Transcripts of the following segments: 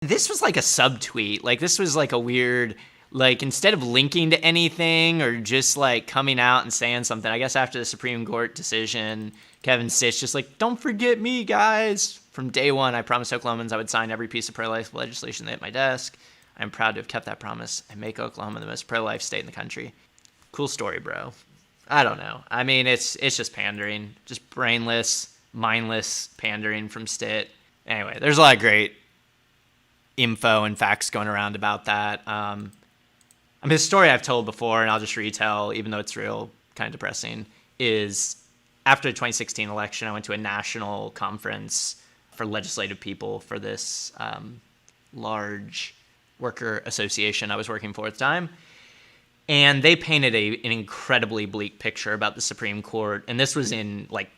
This was like a subtweet. Like, this was like a weird, like, instead of linking to anything or just like coming out and saying something, I guess after the Supreme Court decision, Kevin Stitt just like, don't forget me, guys. From day one, I promised Oklahomans I would sign every piece of pro-life legislation that hit my desk. I'm proud to have kept that promise and make Oklahoma the most pro-life state in the country. Cool story, bro. I don't know. I mean, it's just pandering, just brainless, mindless pandering from Stitt. Anyway, there's a lot of great info and facts going around about that. I mean, the story I've told before, and I'll just retell, even though it's real kind of depressing, is after the 2016 election, I went to a national conference for legislative people for this large worker association I was working for at the time. And they painted an incredibly bleak picture about the Supreme Court. And this was in like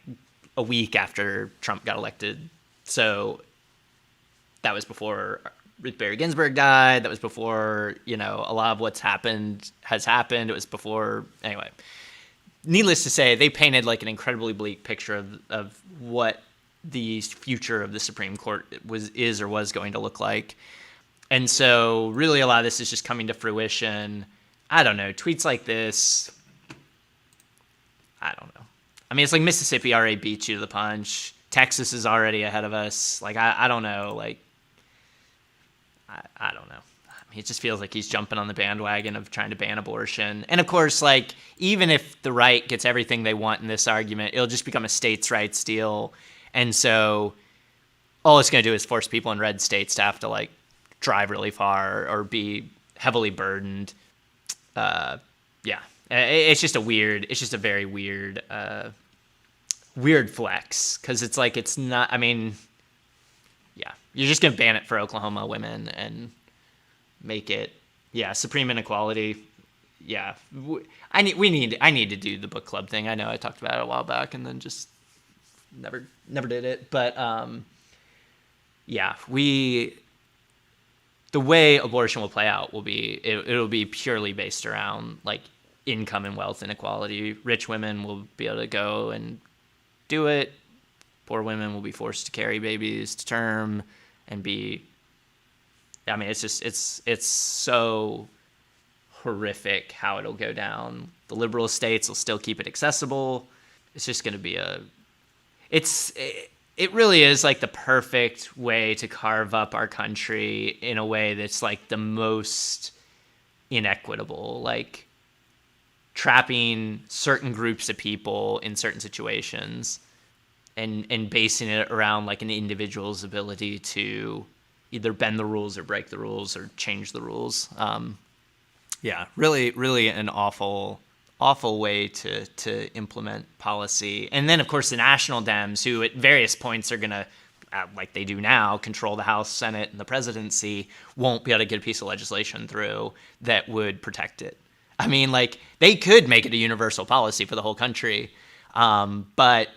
a week after Trump got elected. So that was before Ruth Bader Ginsburg died. That was before, a lot of what's happened has happened. It was before, anyway. Needless to say, they painted like an incredibly bleak picture of what the future of the Supreme Court is or was going to look like. And so really a lot of this is just coming to fruition. I don't know, tweets like this, I don't know. I mean, it's like Mississippi already beat you to the punch. Texas is already ahead of us. Like, I don't know. Like, I don't know. I mean, it just feels like he's jumping on the bandwagon of trying to ban abortion. And of course, like, even if the right gets everything they want in this argument, it'll just become a states' rights deal. And so all it's going to do is force people in red states to have to, like, drive really far or be heavily burdened. Yeah, it's just a very weird, weird flex. Cause it's like, it's not, I mean, yeah, you're just going to ban it for Oklahoma women and make it, yeah, supreme inequality. Yeah. I need to do the book club thing. I know I talked about it a while back and then just never did it. But, yeah, the way abortion will play out will be, it'll be purely based around like income and wealth inequality. Rich women will be able to go and do it. Poor women will be forced to carry babies to term and I mean, it's so horrific how it'll go down. The liberal states will still keep it accessible. It's just going to be it really is like the perfect way to carve up our country in a way that's like the most inequitable, like trapping certain groups of people in certain situations and basing it around like an individual's ability to either bend the rules or break the rules or change the rules. Yeah, really an awful way to implement policy. And then, of course, the national Dems, who at various points are going to, like they do now, control the House, Senate, and the presidency, won't be able to get a piece of legislation through that would protect it. I mean, like, they could make it a universal policy for the whole country, but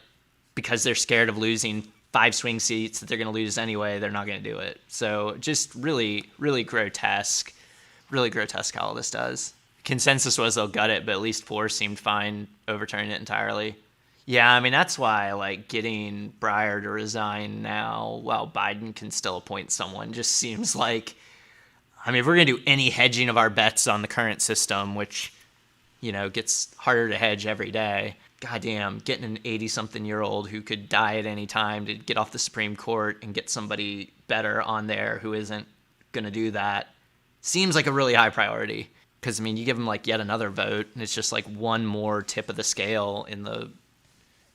because they're scared of losing 5 swing seats that they're going to lose anyway, they're not going to do it. So just really grotesque how all this does. Consensus was they'll gut it, but at least 4 seemed fine overturning it entirely. Yeah, I mean, that's why, like, getting Breyer to resign now while Biden can still appoint someone just seems like, I mean, if we're going to do any hedging of our bets on the current system, which, gets harder to hedge every day, goddamn, getting an 80-something-year-old who could die at any time to get off the Supreme Court and get somebody better on there who isn't going to do that seems like a really high priority. Because, I mean, you give them, like, yet another vote, and it's just, like, one more tip of the scale in the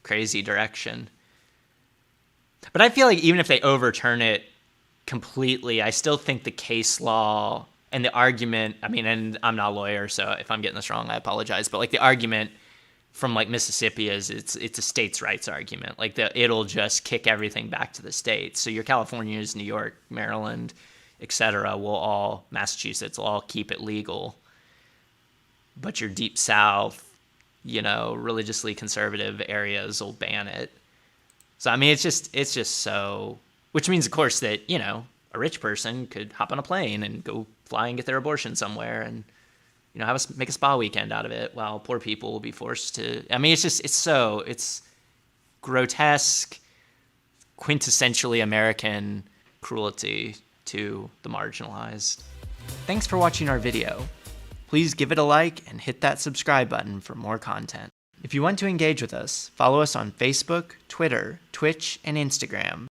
crazy direction. But I feel like even if they overturn it completely, I still think the case law and the argument, I mean, and I'm not a lawyer, so if I'm getting this wrong, I apologize, but, like, the argument from, like, Mississippi is it's a states' rights argument. Like, it'll just kick everything back to the states. So your Californias, New York, Maryland, etc., Massachusetts will all keep it legal. But your deep south, religiously conservative areas will ban it. So, I mean, it's just so, which means, of course, that, a rich person could hop on a plane and go fly and get their abortion somewhere and, make a spa weekend out of it while poor people will be forced to, I mean, it's grotesque, quintessentially American cruelty to the marginalized. Thanks for watching our video. Please give it a like and hit that subscribe button for more content. If you want to engage with us, follow us on Facebook, Twitter, Twitch, and Instagram.